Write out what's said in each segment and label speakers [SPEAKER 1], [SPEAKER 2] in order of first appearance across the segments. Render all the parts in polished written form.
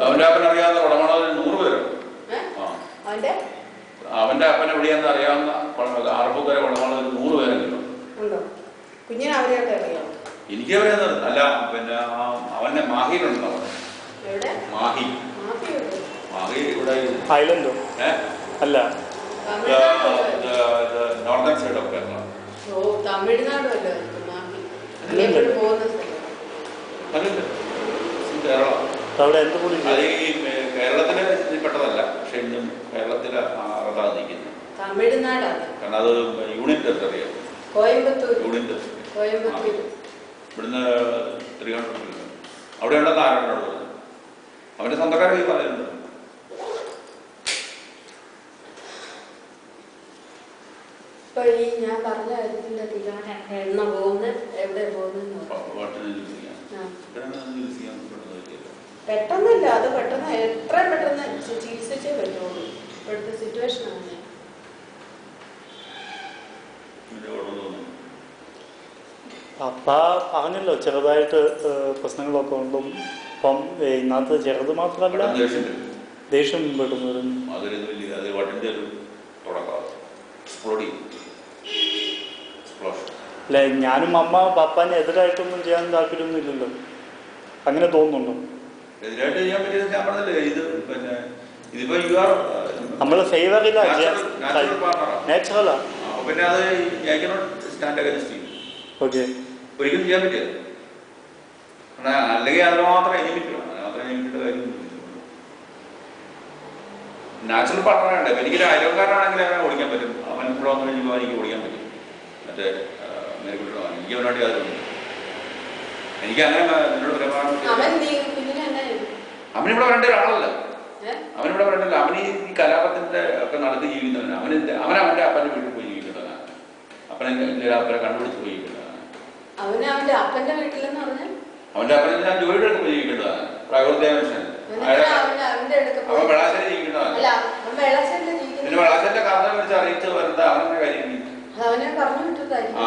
[SPEAKER 1] അവന്റെ അപ്പൻ അറിയാവുന്ന കുടമണത്തിൽ 100 പേരുണ്ട്. അവന്റെ അപ്പൻ എവിടെയാന്ന് അറിയാവുന്ന ആറപ്പൂക്കര കുടമണത്തിൽ 100 പേരെങ്കിലും
[SPEAKER 2] ഉണ്ടോ? കുഞ്ഞിനെ അവരെയൊക്കെ അറിയാം.
[SPEAKER 1] എനിക്ക് അറിയാവുന്നത് അല്ല. പിന്നെ അവന്റെ മാഹിയിലുണ്ടോ? മാഹി ഇവിടെ
[SPEAKER 3] ഐലൻഡോ? അല്ല,
[SPEAKER 1] northern side of Kerala.
[SPEAKER 2] Tamil Nadu
[SPEAKER 1] Kerala
[SPEAKER 3] അവിടെ എന്ത് കൂടി
[SPEAKER 1] അത് ഈ കേരളത്തിലെ പെട്ടതല്ല. പക്ഷെ ഇന്നും കേരളത്തിലെ അതാണ് നിൽക്കുന്നത്.
[SPEAKER 2] തമിഴ്നാടാണ്.
[SPEAKER 1] കാരണം അത് യൂണിറ്റ് ടെറിട്ടറിയാണ്. യൂണിറ്റ് ഇവിടുന്ന് 300 കിലോമീറ്റർ അവിടെയുണ്ടെന്ന് ആരോട് പറഞ്ഞു. അവന്റെ സ്വന്തക്കാരെ ഈ പറയുന്നുണ്ട്.
[SPEAKER 2] ഞാൻ പറഞ്ഞ എണ്ണ പോകുന്ന എവിടെ പെട്ടെന്നില്ല. അത് പെട്ടെന്ന് എത്രയും പെട്ടെന്ന് ചികിത്സിച്ചേ പറ്റുള്ളൂ. ഇപ്പോഴത്തെ സിറ്റുവേഷൻ ആണ്.
[SPEAKER 3] അപ്പ പറഞ്ഞല്ലോ ചെറുതായിട്ട് പ്രശ്നങ്ങളൊക്കെ ഉണ്ടും. അപ്പം ഇന്നത്തെ ചെറുത് മാത്രമല്ല, ദേഷ്യം പെട്ടെന്ന് വരുന്നു. അല്ലെ, ഞാനും അമ്മ പപ്പാനെ എതിരായിട്ടൊന്നും ചെയ്യാൻ താല്പര്യമൊന്നും ഇല്ലല്ലോ. അങ്ങനെ തോന്നുന്നുണ്ടോ? നമ്മള് ഫേവറില്ല, നാച്ചുറലാ. ഓക്കെ,
[SPEAKER 1] ഒരിക്കലും ചെയ്യാൻ പറ്റിയത്. അല്ലെങ്കിൽ അതിന് മാത്രം എനിക്കിട്ടില്ല. എനിക്കിട്ട് കാര്യം നാച്ചുറൽ പാർട്ണറുണ്ട്. എനിക്ക് അയൽക്കാരനാണെങ്കിൽ അവനെ ഓടിക്കാൻ പറ്റും. അവൻ ഇവിടെ വന്നു കഴിഞ്ഞപ്പോൾ എനിക്ക് ഓടിക്കാൻ പറ്റും. മറ്റേ മേൽക്കുട്ടിയാണ്. എനിക്ക് അവനോട് യാതൊരു എനിക്ക് അങ്ങനെ നിന്നോട് പെരുമാറാൻ. അവനിവിടെ വരേണ്ട ഒരാളല്ല. അവനിവിടെ വരേണ്ടല്ല. അവന് ഈ കലാപത്തിന്റെ ഒക്കെ നടത്തി ജീവിക്കുന്നവന്. അവന്റെ അപ്പന്റെ വീട്ടിൽ പോയി ജീവിക്കുന്നവനാണ്. അപ്പനെ കണ്ടുപിടിച്ച് പോയി ജീവിക്കുന്നതാണ്.
[SPEAKER 2] അവന്റെ അപ്പന്റെ വീട്ടിലെന്ന് പറഞ്ഞാൽ
[SPEAKER 1] അവന്റെ അപ്പനെ ഞാൻ ജോലിയുടെ അടുത്ത് പോയി ജീവിക്കുന്നതാണ്. പ്രാകൃതിക മനുഷ്യൻ. അവൻ വെള്ളാശ്ശേരി ജീവിക്കുന്നതാണ്. പിന്നെ വെള്ളാശ്ശേരിന്റെ കാരണം വെച്ച് അറിയിച്ച് വരുന്നത് അവനെ കാര്യം.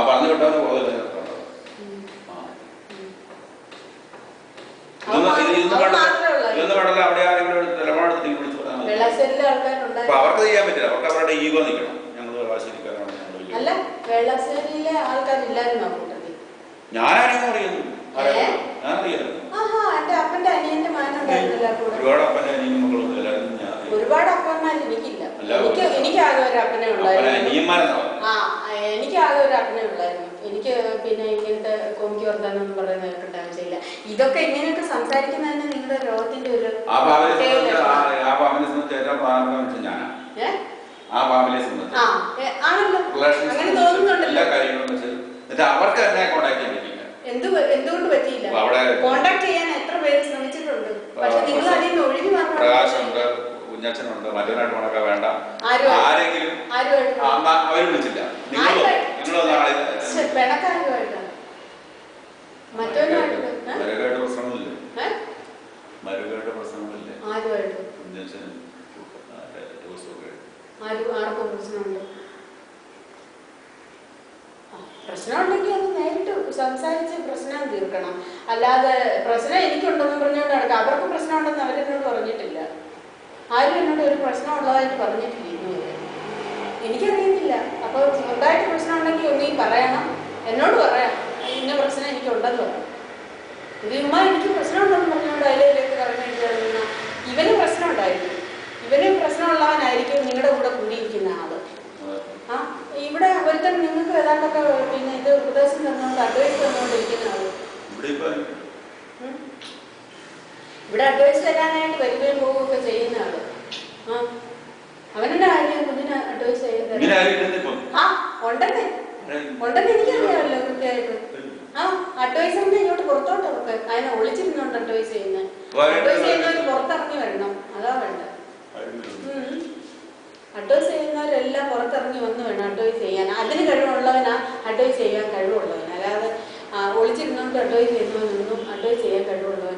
[SPEAKER 1] പറഞ്ഞു വിട്ടവന് ബോധമില്ല. ഇതൊന്നും വേണ്ടല്ല. അവിടെ ആരെങ്കിലും നിലപാടെടുത്ത് നീ വിളിച്ചു പറയാൻ. അപ്പൊ അവർക്ക് ചെയ്യാൻ പറ്റില്ല. അവർക്ക് അവരുടെ ഈഗോ നിൽക്കണം. ഞങ്ങൾ വെള്ളാശ്ശേരിക്കാരാണ്. ഞാനാരെയും അറിയുന്നു. ഞാൻ അറിയായിരുന്നു. ഒരുപാട് അപ്പനെ അനിയനും മക്കളും എല്ലാവരും ഞാൻ
[SPEAKER 2] ഒരുപാട് അപ്പന്മാർ എനിക്കില്ല. എനിക്കാകെ ഒരു അപ്പനെ ഉണ്ടായിരുന്നു. എനിക്കാകെ ഒരു അപ്പനെ ഉണ്ടായിരുന്നു. എനിക്ക് പിന്നെ ഇങ്ങനത്തെ കോമിക്ക് വർത്താനൊന്നും പറയുന്ന കേൾക്കേണ്ട ആവശ്യമില്ല. ഇതൊക്കെ ഇങ്ങനെയൊക്കെ സംസാരിക്കുന്നതന്നെ നിങ്ങളുടെ രോഗത്തിന്റെ ഒരു അങ്ങനെ തോന്നുന്നുണ്ടല്ലോ. എന്തുകൊണ്ട് പറ്റിയില്ല? കോണ്ടാക്ട് ചെയ്യാൻ എത്ര പേര് ശ്രമിച്ചിട്ടുണ്ട്. പക്ഷെ നിങ്ങൾ അതിൽ നിന്ന് ഒഴിഞ്ഞു
[SPEAKER 1] പ്രകാശുണ്ട്, കുഞ്ഞച്ഛനുണ്ട്, മറ്റവനായിട്ട് ഉണക്കാൻ വേണ്ട. ആരെങ്കിലും അവര് വിളിച്ചില്ല.
[SPEAKER 2] പിണക്കാരുമായിട്ടാണ് മറ്റവനായിട്ട്
[SPEAKER 1] പ്രശ്നങ്ങളില്ലേ? മരുകായിട്ട് പ്രശ്നങ്ങളില്ലേ?
[SPEAKER 2] ആരുമായിട്ട് ആർക്കും പ്രശ്നമുണ്ട്. പ്രശ്നമുണ്ടെങ്കിൽ അത് നേരിട്ട് സംസാരിച്ച് പ്രശ്നം തീർക്കണം. അല്ലാതെ പ്രശ്നം എനിക്കുണ്ടെന്ന് പറഞ്ഞുകൊണ്ട് നടക്കാം. അവർക്ക് പ്രശ്നമുണ്ടെന്ന് അവരെന്നോട് പറഞ്ഞിട്ടില്ല. ആരും എന്നോട് ഒരു പ്രശ്നം ഉള്ളതായിട്ട് പറഞ്ഞിട്ടില്ല ഇന്നുവരെ. എനിക്കറിയത്തില്ല. അപ്പോൾ സ്വന്തമായിട്ട് പ്രശ്നം ഉണ്ടെങ്കിൽ ഒന്നും പറയണം, എന്നോട് പറയാം. ഇന്ന പ്രശ്നം എനിക്കുണ്ടെന്ന് പറയാം. ഇത് ഉമ്മ എനിക്ക് പ്രശ്നമുണ്ടെന്ന് പറഞ്ഞുകൊണ്ട് അതിലേക്ക് കറങ്ങിയിട്ട് ഇവന് പ്രശ്നം ഉണ്ടായിരിക്കും. ഇവന് പ്രശ്നമുള്ളവനായിരിക്കും നിങ്ങളുടെ കൂടെ കൂടിയിരിക്കുന്ന ആള്. ഇവിടെ ഒരുത്തൻ നിങ്ങൾക്ക് ഏതാണ്ടൊക്കെ പിന്നെ ഇത് ഉപദേശം തന്നുകൊണ്ട് അഡ്വൈസ് തന്നുകൊണ്ടിരിക്കുന്ന ആള്. ഇവിടെ അഡ്വൈസ് തരാനായിട്ട് വരികയും പോവുകയൊക്കെ ചെയ്യുന്ന ആള്. അവനെന്നെ കാര്യം കുഞ്ഞിനെ അഡ്വൈസ് ചെയ്യുന്നത് ഉണ്ടെന്ന് എനിക്കറിയാമല്ലോ കൃത്യമായിട്ട്. അഡ്വൈസറിന്റെ ഇങ്ങോട്ട് പുറത്തോട്ട് ഒക്കെ അതിനെ ഒളിച്ചിരുന്നോണ്ട് അഡ്വൈസ് ചെയ്യുന്നത്. അഡ്വൈസ് ചെയ്യുന്നവര് പുറത്തിറങ്ങി വരണം. അതാ വേണ്ട. അഡ്വൈസ് ചെയ്യുന്നവരെല്ലാം പുറത്തിറങ്ങി വന്ന് വേണം അഡ്വൈസ് ചെയ്യാൻ. അതിന് കഴിവുള്ളവനാ അഡ്വൈസ് ചെയ്യാൻ കഴിവുള്ളവൻ. അല്ലാതെ ഒളിച്ചിരുന്നോണ്ട് അഡ്വൈസ് ചെയ്യുന്നവനൊന്നും അഡ്വൈസ് ചെയ്യാൻ കഴിവുള്ളവൻ